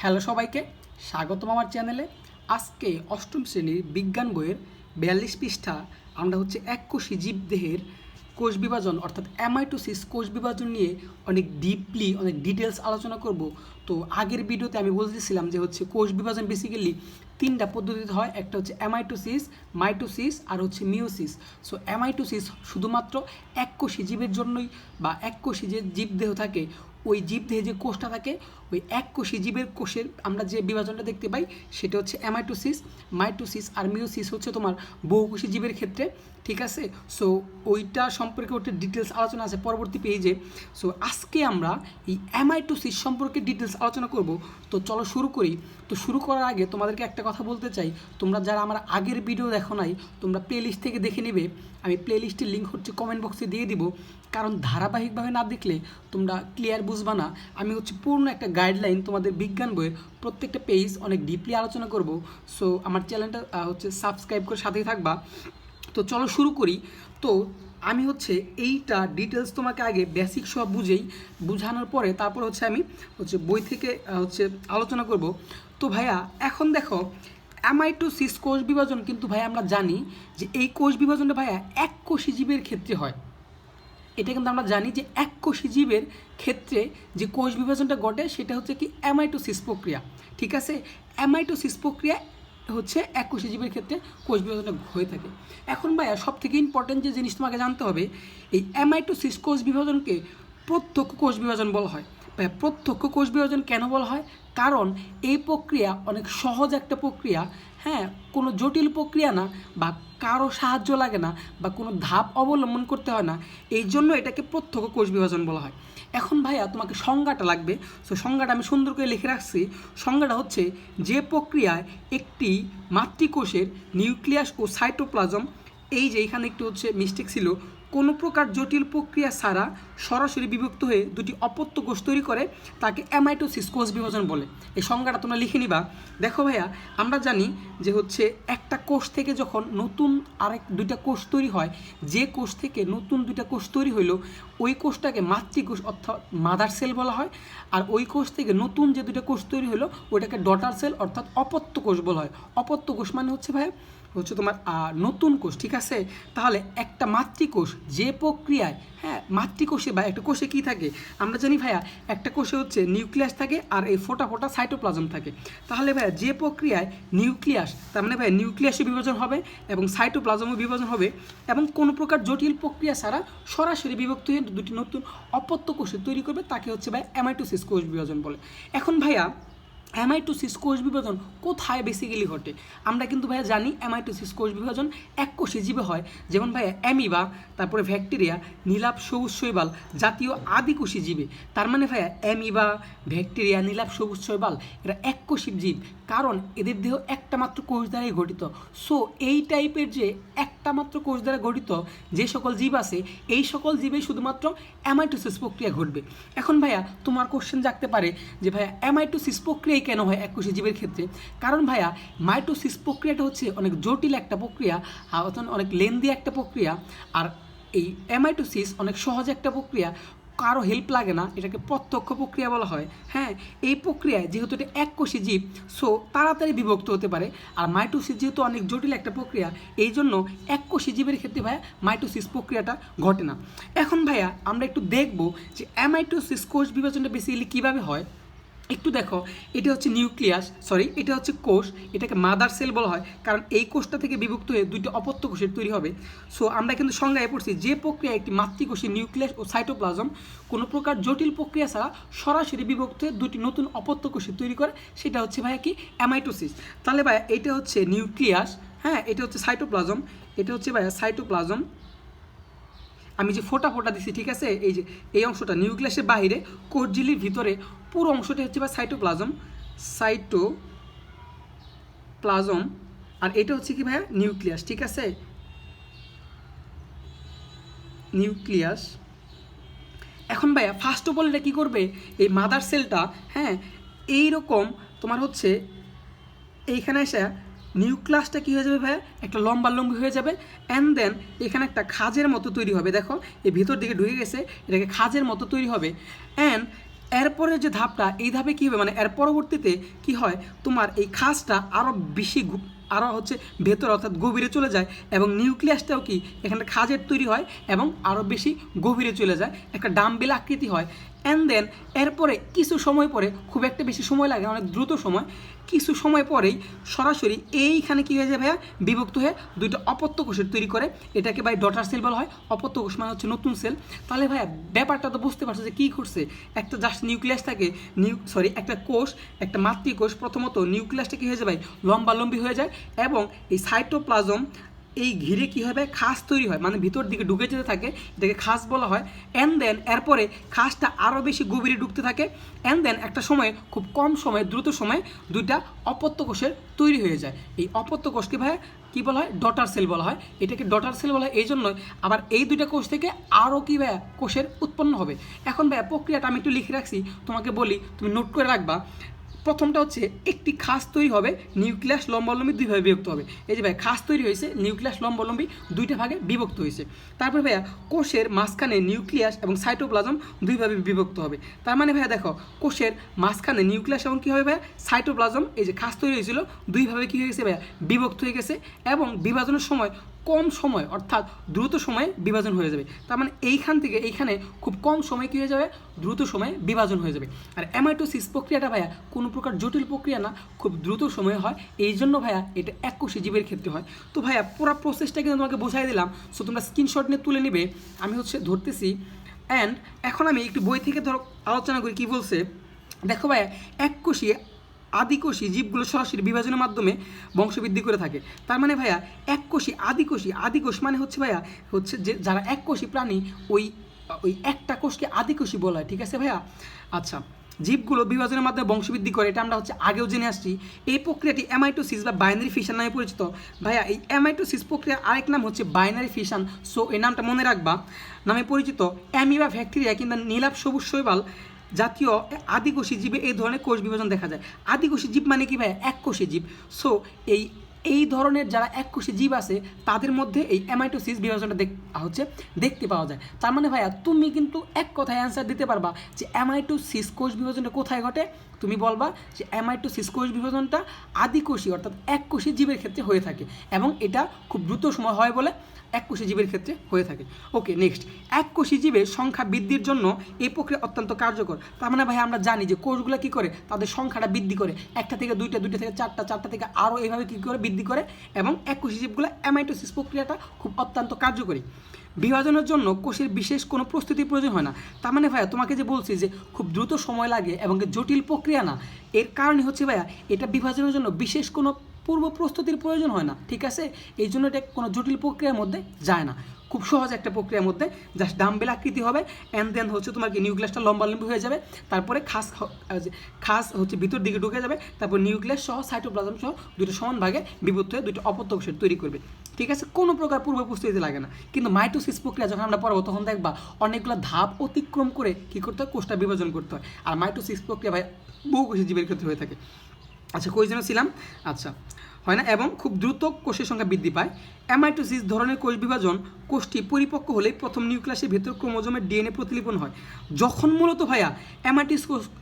Hello সবাইকে স্বাগতম আমার চ্যানেলে। আজকে অষ্টম শ্রেণীর বিজ্ঞান বইয়ের 42 পৃষ্ঠা আমরা এককোষী জীবদেহের কোষ বিভাজন অর্থাৎ অ্যামাইটোসিস কোষ বিভাজন নিয়ে অনেক ডিপলি অনেক ডিটেলস আলোচনা করব। তো আগের ভিডিওতে আমি বলতেছিলাম যে কোষ বিভাজন বেসিক্যালি তিনটা পদ্ধতিতে হয়, একটা অ্যামাইটোসিস, মাইটোসিস আর মিওসিস। সো অ্যামাইটোসিস শুধুমাত্র এককোষী জীবের জন্যই, বা এককোষী যে জীবদেহ থাকে ওই জীবদেহে যে কোষটা থাকে ওই এককোষী জীবের কোষের আমরা যে বিভাজনটা দেখতে পাই সেটা অ্যামাইটোসিস। মাইটোসিস আর মিওসিস তোমার বহুকোষী জীবের ক্ষেত্রে, ঠিক আছে। সো ওইটা সম্পর্কে ওটা ডিটেলস আলোচনা আছে পরবর্তী পেজে। সো আজকে আমরা এই অ্যামাইটোসিস সম্পর্কে ডিটেলস আলোচনা করব। তো চলো শুরু করি। তো শুরু করার আগে তোমাদেরকে একটা কথা বলতে চাই, তোমরা যারা আমার আগের ভিডিও দেখো নাই তোমরা প্লে লিস্ট থেকে দেখে নেবে। আমি প্লে লিস্টের লিঙ্ক কমেন্ট বক্সে দিয়ে দিব, কারণ ধারাবাহিকভাবে না দেখলে তোমরা ক্লিয়ার বুঝবা না। আমি পূর্ণ একটা গাইডলাইন তোমাদের বিজ্ঞান বইয়ের প্রত্যেকটা পেজ অনেক ডিপলি আলোচনা করব। সো আমার চ্যানেলটা সাবস্ক্রাইব করে সাথেই থাকবা। তো চলো শুরু করি। তো আমি এইটা ডিটেলস তোমাকে আগে বেসিক সব বুঝানোর পরে তারপর আমি বই থেকে আলোচনা করব। তো ভাইয়া এখন দেখো, অ্যামাইটোসিস কোষ বিভাজন কিন্তু ভাইয়া আমরা জানি যে এই কোষ বিভাজনটা ভাইয়া এককোষী জীবের ক্ষেত্রে হয়। এটা কিন্তু আমরা জানি যে এককোষী জীবের ক্ষেত্রে যে কোষ বিভাজনটা ঘটে সেটা কি অ্যামাইটোসিস প্রক্রিয়া, ঠিক আছে। অ্যামাইটোসিস প্রক্রিয়া এককোষী জীবের ক্ষেত্রে কোষ বিভাজনটা হয়ে থাকে। এখন ভাইয়া সব থেকে ইম্পর্টেন্ট যে জিনিস তোমাকে জানতে হবে, এই অ্যামাইটোসিস কোষ বিভাজনকে প্রত্যক্ষ কোষ বিভাজন বলা হয়। ভাইয়া প্রত্যক্ষ কোষ বিভাজন কেন বলা হয়? কারণ এই প্রক্রিয়া অনেক সহজ একটা প্রক্রিয়া, হ্যাঁ, কোনো জটিল প্রক্রিয়া না, বা কারো সাহায্য লাগে না, বা কোনো ধাপ অবলম্বন করতে হয় না, এই জন্য এটাকে প্রত্যক্ষ কোষ বিভাজন বলা হয়। এখন ভাইয়া তোমাকে সংজ্ঞাটা লাগবে। সো সংজ্ঞাটা আমি সুন্দর করে লিখে রাখছি। সংজ্ঞাটা যে প্রক্রিয়ায় একটি মাতৃকোষের নিউক্লিয়াস ও সাইটোপ্লাজম, এই যে এখানে একটু মিস্টেক ছিল, কোনো প্রকার জটিল প্রক্রিয়া ছাড়া সরাসরি বিভক্ত হয়ে দুটি অপত্য কোষ তৈরি করে তাকে অ্যামাইটোসিস কোষ বিভাজন বলে। এই সংজ্ঞাটা তোমরা লিখে নিবা। দেখো ভাইয়া, আমরা জানি যে একটা কোষ থেকে যখন নতুন দুইটা কোষ তৈরি হয়, যে কোষ থেকে নতুন দুইটা কোষ তৈরি হইলো ওই কোষটাকে মাতৃকোষ অর্থাৎ মাদার সেল বলা হয়। আর ওই কোষ থেকে নতুন যে দুইটা কোষ তৈরি হলো ওইটাকে ডটার সেল অর্থাৎ অপত্য কোষ বলা হয়। অপত্য কোষ মানে ভাইয়া তোমার নতুন কোষ, ঠিক আছে। তাহলে একটা মাতৃকোষ যে প্রক্রিয়ায়, হ্যাঁ, মাতৃকোষে বা একটা কোষে কী থাকে আমরা জানি ভাইয়া, একটা কোষে নিউক্লিয়াস থাকে আর এই ফোটা ফোটা সাইটোপ্লাজম থাকে। তাহলে ভাইয়া যে প্রক্রিয়ায় নিউক্লিয়াস, তার মানে ভাইয়া নিউক্লিয়াসে বিভাজন হবে এবং সাইটোপ্লাজমও বিভাজন হবে, এবং কোনো প্রকার জটিল প্রক্রিয়া ছাড়া সরাসরি বিভক্ত হয়ে দুটি নতুন অপত্য কোষে তৈরি করবে তাকে ভাইয়া অ্যামাইটোসিস কোষ বিভাজন বলে। এখন ভাইয়া অ্যামাইটোসিস কোষ বিভাজন কোথায় বেসিক্যালি ঘটে? আমরা কিন্তু ভাইয়া জানি অ্যামাইটোসিস কোষ বিভাজন এককোষী জীবে হয়, যেমন ভাইয়া অ্যামিবা, তারপরে ব্যাকটেরিয়া, নীলাভ সবুজ শৈবাল জাতীয় আদিকোষী জীবে। তার মানে ভাইয়া অ্যামিবা, ব্যাকটেরিয়া, নীলাভ সবুজ শৈবাল এরা এককোষী জীব, কারণ এদের দেহ একটা মাত্র কোষ দ্বারাই গঠিত। সো এই টাইপের যে একটা মাত্র কোষ দ্বারা গঠিত যে সকল জীব আছে এই সকল জীবেই শুধুমাত্র অ্যামাইটোসিস প্রক্রিয়া ঘটবে। এখন ভাইয়া তোমার কোশ্চেন জাগতে পারে যে ভাইয়া অ্যামাইটোসিস প্রক্রিয়া কেন হয় এককোষী জীবের ক্ষেত্রে? কারণ ভাইয়া মাইটোসিস প্রক্রিয়াটা অনেক জটিল একটা প্রক্রিয়া, অনেক লেন্দি একটা প্রক্রিয়া। আর এই অ্যামাইটোসিস অনেক সহজ একটা প্রক্রিয়া, কারো হেল্প লাগে না, এটাকে প্রত্যক্ষ প্রক্রিয়া বলা হয়। হ্যাঁ, এই প্রক্রিয়ায় যেহেতু এটা এককোষী জীব সো তাড়াতাড়ি বিভক্ত হতে পারে। আর মাইটোসিস যেহেতু অনেক জটিল একটা প্রক্রিয়া, এই জন্য এককোষী জীবের ক্ষেত্রে ভাইয়া মাইটোসিস প্রক্রিয়াটা ঘটে না। এখন ভাইয়া আমরা একটু দেখব যে অ্যামাইটোসিস কোষ বিভাজনটা বেসিক্যালি কীভাবে হয়। একটু দেখো, এটা নিউক্লিয়াস, এটা কোষ, এটাকে মাদার সেল বলা হয়, কারণ এই কোষটা থেকে বিভক্ত হয়ে দুইটা অপত্য কোষের তৈরি হবে। সো আমরা কিন্তু সংজ্ঞায় পড়ছি যে প্রক্রিয়া একটি মাতৃকোষের নিউক্লিয়াস ও সাইটোপ্লাজম কোনো প্রকার জটিল প্রক্রিয়া ছাড়া সরাসরি বিভক্ত হয়ে দুটি নতুন অপত্য কোষের তৈরি করে সেটা ভাইয়া কি অ্যামাইটোসিস। তাহলে ভাইয়া এটা নিউক্লিয়াস, হ্যাঁ, এটা সাইটোপ্লাজম, এটা ভাইয়া সাইটোপ্লাজম। আমি যে ফোটা ফোটা দিছি, ঠিক আছে, এই যে এই অংশটা নিউক্লিয়াসের বাইরে কোষঝিল্লির ভিতরে পুরো অংশটা বা সাইটোপ্লাজম। আর এটা কি ভাইয়া নিউক্লিয়াস, ঠিক আছে, নিউক্লিয়াস। এখন ভাইয়া ফার্স্ট অফ অল এটা কী করবে, এই মাদার সেলটা, হ্যাঁ, এইরকম তোমার এইখানে এসে নিউক্লিয়াসটা কী হয়ে যাবে ভাইয়া, একটা লম্বি হয়ে যাবে। অ্যান্ড দেন এখানে একটা খাঁজের মতো তৈরি হবে। দেখো এই ভিতর দিকে ঢুকে গেছে, এটাকে খাঁজের মতো তৈরি হবে। অ্যান্ড এরপরে যে ধাপটা, এই ধাপে কী হবে মানে এর পরবর্তীতে কি হয়, তোমার এই খাসটা আরও বেশি আরও হচ্ছে ভেতর অর্থাৎ গভীরে চলে যায় এবং নিউক্লিয়াসটাও কি এখানে খাজের তৈরি হয় এবং আরও বেশি গভীরে চলে যায়, একটা ডাম্বেল আকৃতি হয়। অ্যান্ড দেন এরপরে কিছু সময় পরে, খুব একটা বেশি সময় লাগে, অনেক দ্রুত সময়, কিছু সময় পরেই সরাসরি এইখানে কী হয়ে যায় ভাইয়া, বিভক্ত হয়ে দুইটা অপত্য কোষের তৈরি করে। এটাকে ভাই ডটার সেল বলা হয়। অপত্য কোষ মানে হচ্ছে নতুন সেল। তাহলে ভাইয়া ব্যাপারটা তো বুঝতে পারছো যে কী করছে, একটা জাস্ট নিউক্লিয়াস থাকে, একটা কোষ, একটা মাতৃকোষ, প্রথমত নিউক্লিয়াসটা কী হয়ে যায় ভাই, লম্বালম্বি হয়ে যায় এবং এই সাইটোপ্লাজম এই ঘিরে কী হবে, খাস তৈরি হয়, মানে ভিতর দিকে ঢুকে যেতে থাকে, এটাকে খাস বলা হয়। অ্যান্ড দেন এরপরে খাসটা আরও বেশি গভীরে ঢুকতে থাকে। অ্যান্ড দেন একটা সময়ে, খুব কম সময়ে, দ্রুত সময়ে দুইটা অপত্য কোষের তৈরি হয়ে যায়। এই অপত্য কোষকে ভাই কী বলা হয়, ডটার সেল বলা হয়। এটাকে ডটার সেল বলা হয় এই জন্যই। আবার এই দুইটা কোষ থেকে আরও কী ভাইয়া, কোষের উৎপন্ন হবে। এখন ভাইয়া প্রক্রিয়াটা আমি একটু লিখে রাখছি, তোমাকে বলি, তুমি নোট করে রাখবা। প্রথমটা হচ্ছে একটি খাস তৈরি হবে, নিউক্লিয়াস লম্বালম্বী দুই ভাগে বিভক্ত হবে। এই যে ভাই খাস তৈরি হয়েছে, নিউক্লিয়াস লম্বালম্বী দুইটা ভাগে বিভক্ত হয়েছে। তারপরে ভাইয়া কোষের মাঝখানে নিউক্লিয়াস এবং সাইটোপ্লাজম দুইভাবে বিভক্ত হবে। তার মানে ভাইয়া দেখো, কোষের মাঝখানে নিউক্লিয়াস এবং কী হবে ভাইয়া, সাইটোপ্লাজম, এই যে খাস তৈরি হয়েছিল দুইভাবে কী হয়ে গেছে ভাইয়া, বিভক্ত হয়ে গেছে এবং বিভাজনের সময় কম সময় অর্থাৎ দ্রুত সময়ে বিভাজন হয়ে যাবে। তার মানে এইখান থেকে এইখানে খুব কম সময় কী হয়ে যাবে, দ্রুত সময়ে বিভাজন হয়ে যাবে। আর অ্যামাইটোসিস প্রক্রিয়াটা ভাইয়া কোনো প্রকার জটিল প্রক্রিয়া না, খুব দ্রুত সময়ে হয়। এই জন্য ভাইয়া এটা এককোষী জীবের ক্ষেত্রে হয়। তো ভাইয়া পুরো প্রসেসটা কিন্তু তোমাকে বোঝাই দিলাম, সো তোমরা স্ক্রিনশট নিয়ে তুলে নিবে। আমি হচ্ছে ধরতেছি। অ্যান্ড এখন আমি একটু বই থেকে ধরো আলোচনা করি কী বলছে। দেখো ভাইয়া, এককোষী আদিকোষী জীবগুলো সরাসরি বিভাজনের মাধ্যমে বংশবৃদ্ধি করে থাকে। তার মানে ভাইয়া এককোষী আদিকোষ মানে হচ্ছে ভাইয়া হচ্ছে যে যারা এককোষী প্রাণী, ওই একটা কোষকে আদিকোষী বলা হয়। ঠিক আছে ভাইয়া? আচ্ছা, জীবগুলো বিভাজনের মাধ্যমে বংশবৃদ্ধি করে, এটা আমরা হচ্ছে আগেও জেনে আসছি। এই প্রক্রিয়াটি অ্যামাইটোসিস বা বাইনারি ফিশন নামে পরিচিত। ভাইয়া এই অ্যামাইটোসিস প্রক্রিয়ার আরেক নাম হচ্ছে বাইনারি ফিশন। সো এই নামটা মনে রাখবা, নামে পরিচিত। অ্যামিবা, ব্যাকটেরিয়া কিংবা নীলাভ সবুজ শৈবাল জাতীয় আদিকোষী জীবে এই ধরনের কোষ বিভাজন দেখা যায়। আদিকোষী জীব মানে কি ভাই, এককোষী জীব। সো এই ধরনের যারা এককোষী জীব আছে তাদের মধ্যে এই অ্যামাইটোসিস বিভাজনটা দেখতে পাওয়া যায়। তার মানে ভাইয়া তুমি কিন্তু এক কথায় অ্যান্সার দিতে পারবা যে অ্যামাইটোসিস কোষ বিভাজনটা কোথায় ঘটে। তুমি বলবা যে অ্যামাইটোসিস কোষ বিভাজনটা আদিকোষী অর্থাৎ এককোষী জীবের ক্ষেত্রে হয়ে থাকে এবং এটা খুব দ্রুত সময় হয় বলে এককোষী জীবের ক্ষেত্রে হয়ে থাকে। ওকে, নেক্সট, এককোষী জীবের সংখ্যা বৃদ্ধির জন্য এই প্রক্রিয়া অত্যন্ত কার্যকর। তার মানে ভাই আমরা জানি যে কোষগুলো কী করে, তাদের সংখ্যাটা বৃদ্ধি করে, একটা থেকে দুইটা, দুইটা থেকে চারটা, চারটা থেকে আরও এইভাবে কী করে বৃদ্ধি করে এবং এককোষী জীবগুলো অ্যামাইটোসিস প্রক্রিয়াটা খুব অত্যন্ত কার্যকরী। বিভাজনের জন্য কোষের বিশেষ কোনো প্রস্তুতির প্রয়োজন হয় না। তার মানে ভাইয়া তোমাকে যে বলছি যে খুব দ্রুত সময় লাগে এবং জটিল প্রক্রিয়া না, এর কারণে হচ্ছে ভাইয়া এটা বিভাজনের জন্য বিশেষ কোনো পূর্ব প্রস্তুতির প্রয়োজন হয় না। ঠিক আছে? এই জন্য এটা কোনো জটিল প্রক্রিয়ার মধ্যে যায় না, খুব সহজ একটা প্রক্রিয়ার মধ্যে। জাস্ট ডাম্বেল আকৃতি হবে, অ্যান্ড দেন হচ্ছে তোমার কি নিউক্লিয়াসটা লম্বালম্বি হয়ে যাবে, তারপরে খাস হচ্ছে ভিতর দিকে ঢুকে যাবে, তারপর নিউক্লিয়াস সহ সাইটোপ্লাজম সহ দুটো সমান ভাগে বিভক্ত হয়ে দুটো অপত্য কোষ তৈরি করবে। ঠিক আছে? কোনো প্রকার পূর্ব প্রস্তুতি লাগে না। কিন্তু মাইটোসিস প্রক্রিয়া যখন আমরা পড়বো তখন দেখবা অনেকগুলো ধাপ অতিক্রম করে কী করতে হয়, কোষটা বিভাজন করতে হয়। আর মাইটোসিস প্রক্রিয়া ভাই বহুকোষী জীবের ক্ষেত্রে হয়ে থাকে। আচ্ছা, কই যেন ছিলাম? আচ্ছা, হয় না, এবং খুব দ্রুত কোষের সংখ্যা বৃদ্ধি পায়। অ্যামাইটোসিস ধরনের কোষ বিভাজন কোষটি পরিপক্ক হলেই প্রথম নিউক্লিয়াসের ভেতর ক্রোমোজোমের ডিএনএ প্রতিলিপন হয়। যখন মূলত ভাইয়া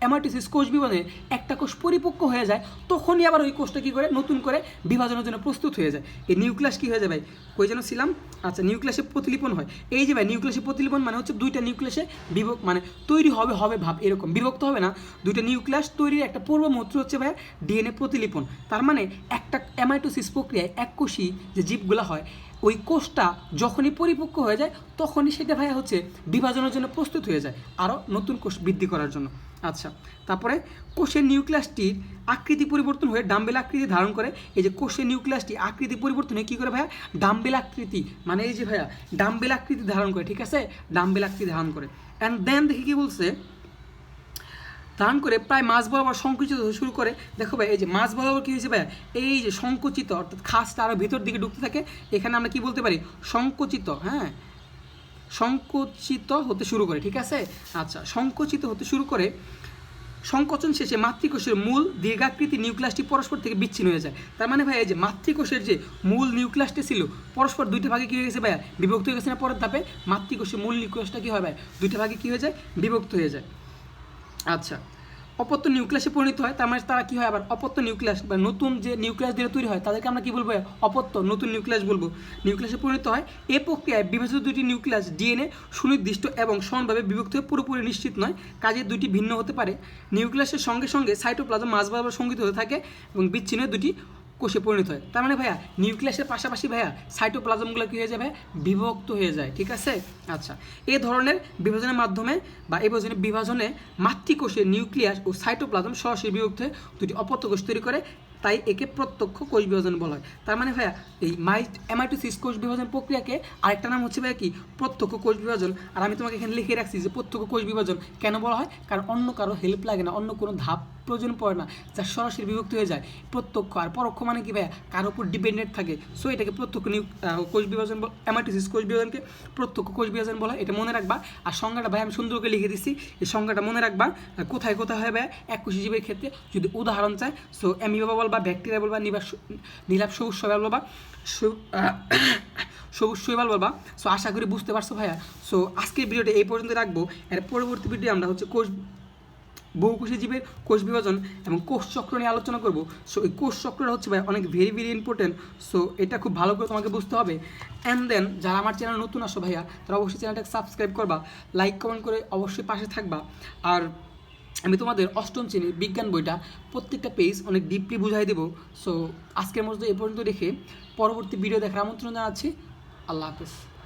অ্যামাইটোসিস কোষ বিভাজনে একটা কোষ পরিপক্ক হয়ে যায়, তখনই আবার ওই কোষটা কী করে, নতুন করে বিভাজনের জন্য প্রস্তুত হয়ে যায়। এই নিউক্লিয়াস কী হয়ে যায় ভাই, কই যেন ছিলাম? আচ্ছা, নিউক্লিয়াসে প্রতিলিপন হয়। এই যে ভাই নিউক্লিয়াসে প্রতিলিপন মানে হচ্ছে দুইটা নিউক্লিয়াসে মানে তৈরি হবে ভাব এরকম, বিভক্ত হবে না। দুইটা নিউক্লিয়াস তৈরির একটা পূর্ব মুহূর্ত হচ্ছে ভাই ডিএনএ প্রতিলিপন। তার মানে একটা অ্যামাইটোসিস প্রক্রিয়ায় এককোষী যে জীবগুলো হয়, ওই কোষটা যখনই পরিপক্ক হয়ে যায় তখনই সেটা ভাইয়া হচ্ছে বিভাজনের জন্য প্রস্তুত হয়ে যায়, আরও নতুন কোষ বৃদ্ধি করার জন্য। আচ্ছা, তারপরে কোষের নিউক্লিয়াসটির আকৃতি পরিবর্তন হয়ে ডাম্বেল আকৃতি ধারণ করে। এই যে কোষের নিউক্লিয়াসটি আকৃতি পরিবর্তন হয়ে কী করে ভাইয়া, ডাম্বেল আকৃতি, মানে এই যে ভাইয়া ডাম্বেল আকৃতি ধারণ করে। ঠিক আছে? ডাম্বেল আকৃতি ধারণ করে। অ্যান্ড দেন দেখি কী বলছে, ধারণ করে প্রায় মাঝ বরাবর সংকুচিত হতে শুরু করে। দেখো ভাই এই যে মাঝ বরাবর কী হয়েছে ভাই, এই যে সংকুচিত অর্থাৎ খাসটা আরও ভিতর দিকে ঢুকতে থাকে। এখানে আমরা কি বলতে পারি, সংকুচিত। হ্যাঁ, সংকুচিত হতে শুরু করে। ঠিক আছে? আচ্ছা, সংকুচিত হতে শুরু করে। সংকোচন শেষে মাতৃকোষের মূল দীর্ঘাকৃতি নিউক্লিয়াসটি পরস্পর থেকে বিচ্ছিন্ন হয়ে যায়। তার মানে ভাই এই যে মাতৃকোষের যে মূল নিউক্লিয়াসটি ছিল পরস্পর দুইটা ভাগে কী হয়ে গেছে ভাইয়া, বিভক্ত হয়ে গেছে না। পরের ধাপে মাতৃকোষের মূল নিউক্লিয়াসটা কী হয় ভাই, দুইটা ভাগে কী হয়ে যায়, বিভক্ত হয়ে যায়। আচ্ছা, অপত্য নিউক্লিয়াসে পরিণত হয়, তার মানে তারা কী হয় আবার অপত্য নিউক্লিয়াস বা নতুন যে নিউক্লিয়াস দিয়ে তৈরি হয় তাদেরকে আমরা কী বলবো, অপত্য নতুন নিউক্লিয়াস বলবো, নিউক্লিয়াসে পরিণত হয়। এ প্রক্রিয়ায় বিভাজিত দুটি নিউক্লিয়াস ডিএনএ সুনির্দিষ্ট এবং সমানভাবে বিভক্ত হয়ে পুরোপুরি নিশ্চিত নয়, কাজে দুটি ভিন্ন হতে পারে। নিউক্লিয়াসের সঙ্গে সঙ্গে সাইটোপ্লাজম মাঝ বরাবর সংগঠিত হতে থাকে এবং বিচ্ছিন্ন দুটি কোষে পরিণত হয়। তার মানে ভাইয়া নিউক্লিয়াসের পাশাপাশি ভাইয়া সাইটোপ্লাজমগুলো কী হয়ে যাবে, বিভক্ত হয়ে যায়, ঠিক আছে। আচ্ছা, এই ধরনের বিভাজনের মাধ্যমে বা এই বিভাজনে মাতৃকোষে নিউক্লিয়াস ও সাইটোপ্লাজম সরাসরি বিভক্ত হয়ে দুটি অপত্য কোষ তৈরি করে, তাই একে প্রত্যক্ষ কোষ বিভাজন বলা হয়। তার মানে ভাইয়া এই অ্যামাইটোসিস কোষ বিভাজন প্রক্রিয়াকে আরেকটা নাম হচ্ছে ভাইয়া কি, প্রত্যক্ষ কোষ বিভাজন। আর আমি তোমাকে এখানে লিখে রাখছি যে প্রত্যক্ষ কোষ বিভাজন কেন বলা হয়, কারণ অন্য কারো হেল্প লাগে না, অন্য কোনো ধাপ প্রয়োজন পড়ে না, যা সরাসরি বিভক্ত হয়ে যায়। প্রত্যক্ষ আর পরোক্ষ মানে কি ভাইয়া, কারোর উপর ডিপেন্ডেন্ট থাকে, সো এটাকে প্রত্যক্ষ কোষ বিভাজন, অ্যামাইটোসিস কোষ বিভাজনকে প্রত্যক্ষ কোষ বিভাজন বলা হয়। এটা মনে রাখবা। আর সংজ্ঞাটা ভাই আমি সুন্দর করে লিখে দিচ্ছি, এই সংজ্ঞাটা মনে রাখবা। কোথায় কোথায় হয় ভাইয়া, এককোষী জীবের ক্ষেত্রে যদি উদাহরণ চায়, সো অ্যামিবা বলবা, ব্যাকটেরিয়া বলবা, নীলাভ সবুজ শৈবাল বলবা, সবুজ শৈবাল বলবা। সো আশা করি বুঝতে পারছো ভাইয়া। সো আজকের ভিডিওটা এই পর্যন্ত রাখবো। এর পরবর্তী ভিডিও আমরা হচ্ছে বহুকোষী জীবের কোষ বিভাজন এবং কোষ চক্র নিয়ে আলোচনা করব। সো এই কোষ চক্রটা হচ্ছে ভাই অনেক ভেরি ভেরি ইম্পর্টেন্ট। সো এটা খুব ভালো করে তোমাকে বুঝতে হবে। অ্যান্ড দেন যারা আমার চ্যানেল নতুন আসো ভাইয়া, তারা অবশ্যই চ্যানেলটাকে সাবস্ক্রাইব করবা, লাইক কমেন্ট করে অবশ্যই পাশে থাকবা। আর আমি তোমাদের অষ্টম শ্রেণীর বিজ্ঞান বইটা প্রত্যেকটা পেজ অনেক ডিপলি বুঝাই দেবো। সো আজকের মতো এ পর্যন্ত রেখে পরবর্তী ভিডিও দেখার আমন্ত্রণ জানাচ্ছি। আল্লাহ হাফেজ।